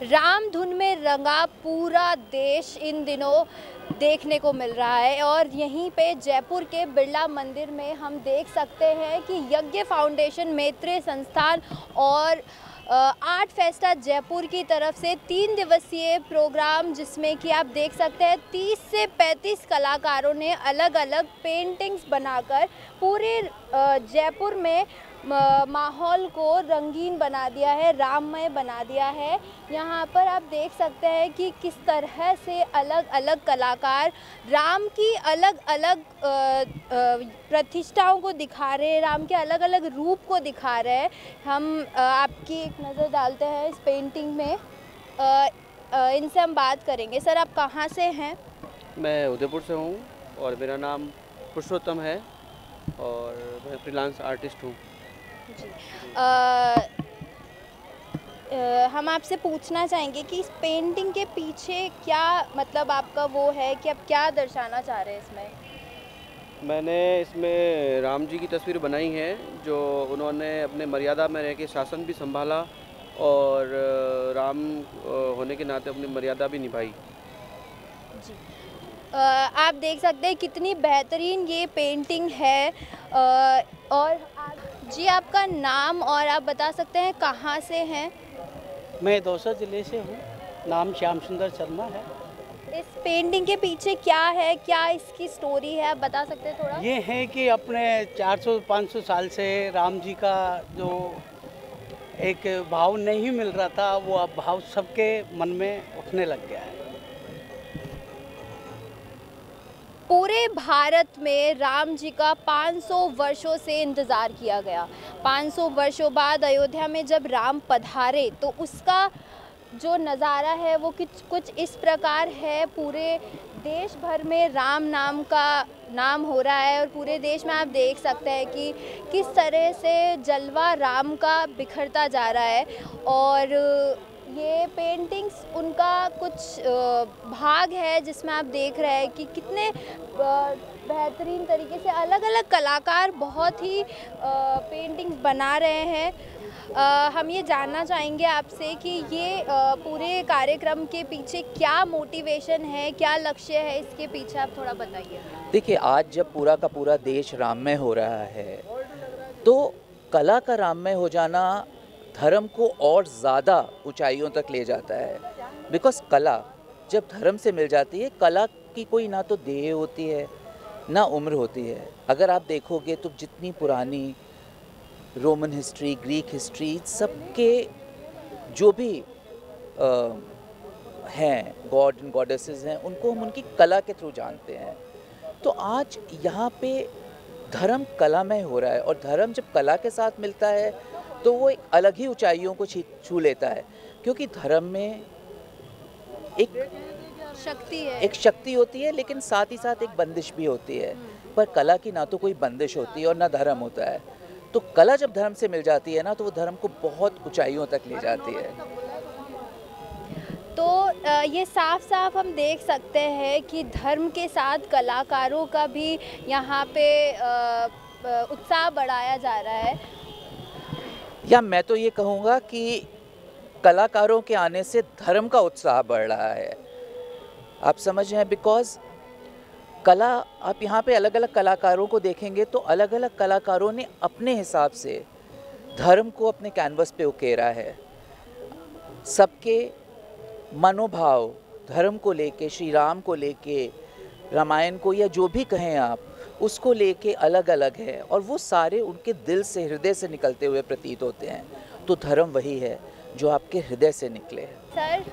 राम धुन में रंगा पूरा देश इन दिनों देखने को मिल रहा है और यहीं पे जयपुर के बिरला मंदिर में हम देख सकते हैं कि यज्ञ फाउंडेशन मैत्रेय संस्थान और आर्ट फेस्टा जयपुर की तरफ से 3 दिवसीय प्रोग्राम, जिसमें कि आप देख सकते हैं 30 से 35 कलाकारों ने अलग अलग पेंटिंग्स बनाकर पूरे जयपुर में माहौल को रंगीन बना दिया है, राममय बना दिया है। यहाँ पर आप देख सकते हैं कि किस तरह से अलग अलग कलाकार राम की अलग अलग प्रतिष्ठाओं को दिखा रहे हैं, राम के अलग अलग रूप को दिखा रहे हैं। हम आपकी एक नज़र डालते हैं इस पेंटिंग में। इनसे हम बात करेंगे। सर, आप कहाँ से हैं? मैं उदयपुर से हूँ और मेरा नाम पुरुषोत्तम है और मैं फ्रीलांस आर्टिस्ट हूँ जी। हम आपसे पूछना चाहेंगे कि इस पेंटिंग के पीछे क्या मतलब आपका वो है कि आप क्या दर्शाना चाह रहे हैं इसमें? मैंने इसमें राम जी की तस्वीर बनाई है, जो उन्होंने अपने मर्यादा में रह के शासन भी संभाला और राम होने के नाते अपनी मर्यादा भी निभाई। जी। आप देख सकते हैं कितनी बेहतरीन ये पेंटिंग है। और जी, आपका नाम और आप बता सकते हैं कहाँ से हैं? मैं दौसा ज़िले से हूँ, नाम श्याम सुंदर शर्मा है। इस पेंटिंग के पीछे क्या है, क्या इसकी स्टोरी है, आप बता सकते हैं थोड़ा? ये है कि अपने 400-500 साल से राम जी का जो एक भाव नहीं मिल रहा था, वो अब भाव सबके मन में उठने लग गया है। पूरे भारत में राम जी का 500 वर्षों से इंतज़ार किया गया। 500 वर्षों बाद अयोध्या में जब राम पधारे तो उसका जो नज़ारा है वो कुछ इस प्रकार है। पूरे देश भर में राम नाम का नाम हो रहा है और पूरे देश में आप देख सकते हैं कि किस तरह से जलवा राम का बिखरता जा रहा है। और ये पेंटिंग्स उनका कुछ भाग है जिसमें आप देख रहे हैं कि कितने बेहतरीन तरीके से अलग अलग कलाकार बहुत ही पेंटिंग्स बना रहे हैं। हम ये जानना चाहेंगे आपसे कि ये पूरे कार्यक्रम के पीछे क्या मोटिवेशन है, क्या लक्ष्य है इसके पीछे, आप थोड़ा बताइए। देखिए, आज जब पूरा का पूरा देश राममय हो रहा है तो कला का राममय हो जाना धर्म को और ज़्यादा ऊंचाइयों तक ले जाता है। बिकॉज कला जब धर्म से मिल जाती है, कला की कोई ना तो देह होती है ना उम्र होती है। अगर आप देखोगे तो जितनी पुरानी रोमन हिस्ट्री, ग्रीक हिस्ट्री, सबके जो भी हैं गॉड एंड गॉडेसेस हैं, उनको हम उनकी कला के थ्रू जानते हैं। तो आज यहाँ पे धर्म कलामय हो रहा है और धर्म जब कला के साथ मिलता है तो वो एक अलग ही ऊंचाइयों को छू लेता है, क्योंकि धर्म में एक शक्ति होती है, लेकिन साथ ही साथ एक बंदिश भी होती है। पर कला की ना तो कोई बंदिश होती है और ना धर्म होता है। तो कला जब धर्म से मिल जाती है ना, तो वो धर्म को बहुत ऊंचाइयों तक ले जाती है। तो ये साफ साफ हम देख सकते हैं कि धर्म के साथ कलाकारों का भी यहाँ पे उत्साह बढ़ाया जा रहा है। या मैं तो ये कहूँगा कि कलाकारों के आने से धर्म का उत्साह बढ़ रहा है। आप समझ रहे हैं, बिकॉज कला, आप यहाँ पे अलग अलग कलाकारों को देखेंगे तो अलग अलग कलाकारों ने अपने हिसाब से धर्म को अपने कैनवस पे उकेरा है। सबके मनोभाव धर्म को लेके, श्री राम को लेके, रामायण को या जो भी कहें आप, उसको लेके अलग अलग है और वो सारे उनके दिल से, हृदय से निकलते हुए प्रतीत होते हैं। तो धर्म वही है जो आपके हृदय से निकले। सर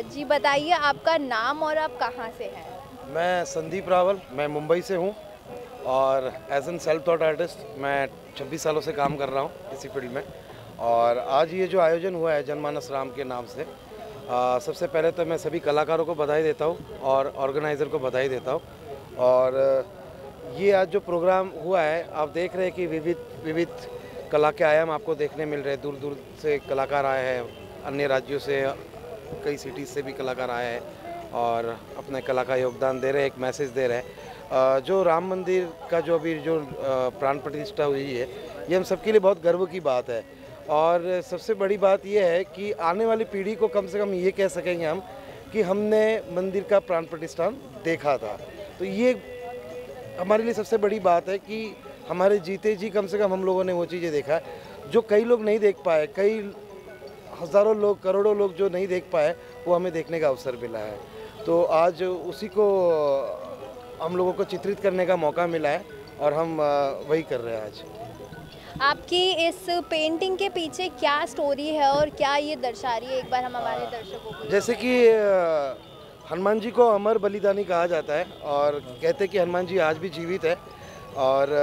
जी बताइए, आपका नाम और आप कहाँ से हैं? मैं संदीप रावल, मैं मुंबई से हूँ और as an self taught artist मैं 26 सालों से काम कर रहा हूँ इसी फील्ड में। और आज ये जो आयोजन हुआ है जनमानस राम के नाम से, सबसे पहले तो मैं सभी कलाकारों को बधाई देता हूँ और ऑर्गेनाइज़र को बधाई देता हूँ। और ये आज जो प्रोग्राम हुआ है, आप देख रहे हैं कि विविध कला के आयाम आपको देखने मिल रहे हैं। दूर दूर से कलाकार आए हैं, अन्य राज्यों से, कई सिटीज़ से भी कलाकार आए हैं और अपने कला का योगदान दे रहे हैं, एक मैसेज दे रहे हैं। जो राम मंदिर का जो अभी जो प्राण प्रतिष्ठा हुई है, ये हम सबके लिए बहुत गर्व की बात है। और सबसे बड़ी बात यह है कि आने वाली पीढ़ी को कम से कम ये कह सकेंगे हम कि हमने मंदिर का प्राण प्रतिष्ठान देखा था। तो ये हमारे लिए सबसे बड़ी बात है कि हमारे जीते जी कम से कम हम लोगों ने वो चीज़ें देखा है जो कई लोग नहीं देख पाए, कई हज़ारों लोग, करोड़ों लोग जो नहीं देख पाए, वो हमें देखने का अवसर मिला है। तो आज उसी को हम लोगों को चित्रित करने का मौका मिला है और हम वही कर रहे हैं आज। आपकी इस पेंटिंग के पीछे क्या स्टोरी है और क्या ये दर्शा रही है, एक बार हम हमारे दर्शकों को। जैसे कि हनुमान जी को अमर बलिदानी कहा जाता है और कहते हैं कि हनुमान जी आज भी जीवित है। और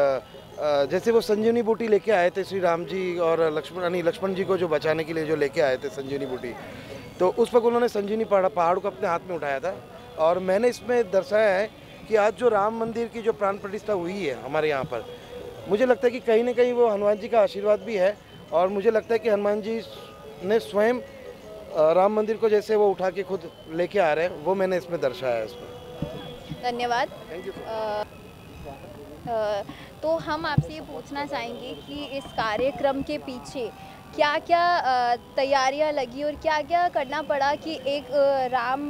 जैसे वो संजीवनी बूटी लेके आए थे श्री राम जी और लक्ष्मण जी को जो बचाने के लिए जो लेके आए थे संजीवनी बूटी, तो उस वक्त उन्होंने संजीवनी पहाड़ को अपने हाथ में उठाया था। और मैंने इसमें दर्शाया है कि आज जो राम मंदिर की जो प्राण प्रतिष्ठा हुई है हमारे यहाँ पर, मुझे लगता है कि कहीं ना कहीं वो हनुमान जी का आशीर्वाद भी है। और मुझे लगता है कि हनुमान जी ने स्वयं राम मंदिर को जैसे वो उठा के खुद लेके आ रहे हैं, वो मैंने इसमें दर्शाया है इसमें। धन्यवाद। Thank you. तो हम आपसे ये पूछना चाहेंगे कि इस कार्यक्रम के पीछे क्या क्या तैयारियां लगी और क्या क्या करना पड़ा कि एक राम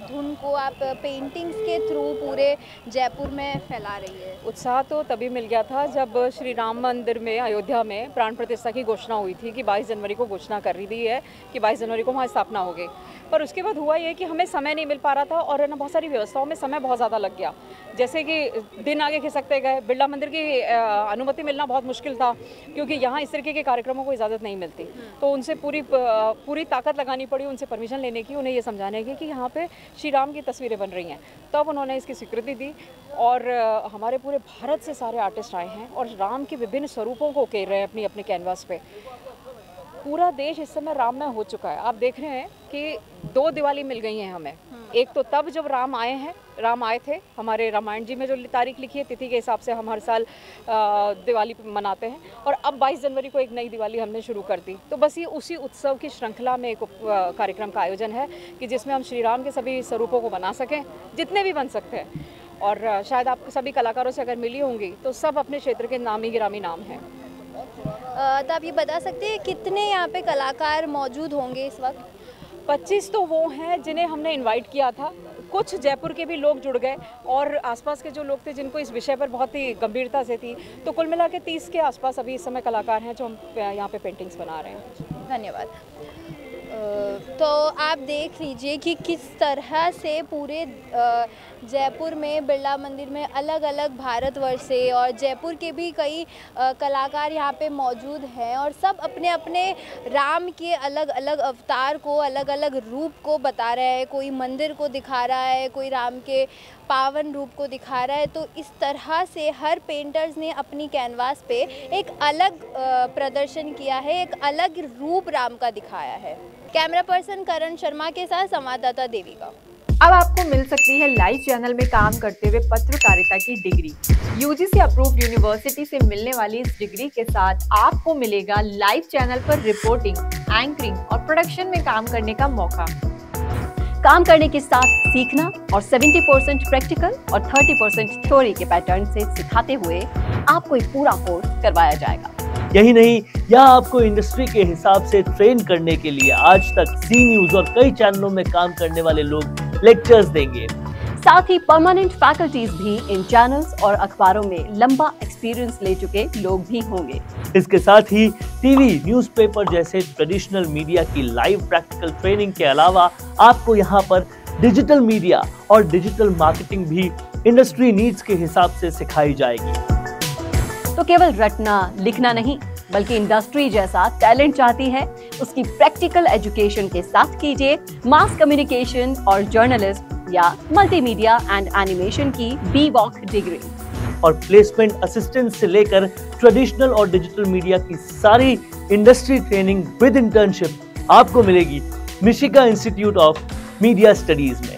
धुन को आप पेंटिंग्स के थ्रू पूरे जयपुर में फैला रही है। उत्साह तो तभी मिल गया था जब श्री राम मंदिर में अयोध्या में प्राण प्रतिष्ठा की घोषणा हुई थी कि 22 जनवरी को घोषणा कर दी है कि 22 जनवरी को वहाँ स्थापना होगी। पर उसके बाद हुआ ये कि हमें समय नहीं मिल पा रहा था और ना बहुत सारी व्यवस्थाओं में समय बहुत ज़्यादा लग गया। जैसे कि दिन आगे खिसकते गए, बिरला मंदिर की अनुमति मिलना बहुत मुश्किल था क्योंकि यहाँ इस तरीके के कार्यक्रमों को इजाज़त नहीं मिलती। तो उनसे पूरी ताकत लगानी पड़ी उनसे परमिशन लेने की, उन्हें ये समझाने की कि यहाँ पे श्री राम की तस्वीरें बन रही हैं। तब उन्होंने इसकी स्वीकृति दी और हमारे पूरे भारत से सारे आर्टिस्ट आए हैं और राम के विभिन्न स्वरूपों को उकेर रहे हैं अपनी अपने कैनवास पे। पूरा देश इस समय राममय हो चुका है। आप देख रहे हैं कि 2 दिवाली मिल गई हैं हमें। एक तो तब जब राम आए थे, हमारे रामायण जी में जो तारीख लिखी है तिथि के हिसाब से हम हर साल दिवाली मनाते हैं, और अब 22 जनवरी को एक नई दिवाली हमने शुरू कर दी। तो बस ये उसी उत्सव की श्रृंखला में एक कार्यक्रम का आयोजन है कि जिसमें हम श्री राम के सभी स्वरूपों को बना सकें, जितने भी बन सकते हैं। और शायद आप सभी कलाकारों से अगर मिली होंगी तो सब अपने क्षेत्र के नामी गिरामी नाम हैं। तो आप ये बता सकते हैं कितने यहाँ पे कलाकार मौजूद होंगे इस वक्त? 25 तो वो हैं जिन्हें हमने इनवाइट किया था। कुछ जयपुर के भी लोग जुड़ गए और आसपास के जो लोग थे जिनको इस विषय पर बहुत ही गंभीरता से थी, तो कुल मिला के 30 के आसपास अभी इस समय कलाकार हैं जो हम यहाँ पे पेंटिंग्स बना रहे हैं। धन्यवाद। तो आप देख लीजिए कि किस तरह से पूरे जयपुर में बिरला मंदिर में अलग अलग भारतवर्ष से और जयपुर के भी कई कलाकार यहाँ पे मौजूद हैं और सब अपने अपने राम के अलग अलग अवतार को, अलग अलग रूप को बता रहा है। कोई मंदिर को दिखा रहा है, कोई राम के पावन रूप को दिखा रहा है। तो इस तरह से हर पेंटर्स ने अपनी कैनवास पे एक अलग प्रदर्शन किया है, एक अलग रूप राम का दिखाया है। कैमरा पर्सन करण शर्मा के साथ संवाददाता देविका। अब आपको मिल सकती है लाइव चैनल में काम करते हुए पत्रकारिता की डिग्री। यूजीसी अप्रूव्ड यूनिवर्सिटी से मिलने वाली इस डिग्री के साथ आपको मिलेगा लाइव चैनल पर रिपोर्टिंग, एंकरिंग और प्रोडक्शन में काम करने का मौका। काम करने के साथ सीखना और 70% प्रैक्टिकल और 30% थ्योरी के पैटर्न से सिखाते हुए आपको एक पूरा कोर्स करवाया जाएगा। यही नहीं, यहाँ आपको इंडस्ट्री के हिसाब से ट्रेन करने के लिए आज तक ज़ी न्यूज़ और कई चैनलों में काम करने वाले लोग लेक्चर्स देंगे। साथ ही परमानेंट फैकल्टीज भी इन चैनल्स और अखबारों में लंबा एक्सपीरियंस ले चुके लोग भी होंगे। इसके साथ ही टीवी, न्यूज़पेपर जैसे ट्रेडिशनल मीडिया की लाइव प्रैक्टिकल ट्रेनिंग के अलावा आपको यहाँ पर डिजिटल मीडिया और डिजिटल मार्केटिंग भी इंडस्ट्री नीड्स के हिसाब से सिखाई जाएगी। तो केवल रटना लिखना नहीं, बल्कि इंडस्ट्री जैसा टैलेंट चाहती है, उसकी प्रैक्टिकल एजुकेशन के साथ कीजिए मास कम्युनिकेशन और जर्नलिस्ट या मल्टीमीडिया एंड एनिमेशन की B.Voc डिग्री। और प्लेसमेंट असिस्टेंट से लेकर ट्रेडिशनल और डिजिटल मीडिया की सारी इंडस्ट्री ट्रेनिंग विद इंटर्नशिप आपको मिलेगी मिशिगा इंस्टीट्यूट ऑफ मीडिया स्टडीज में।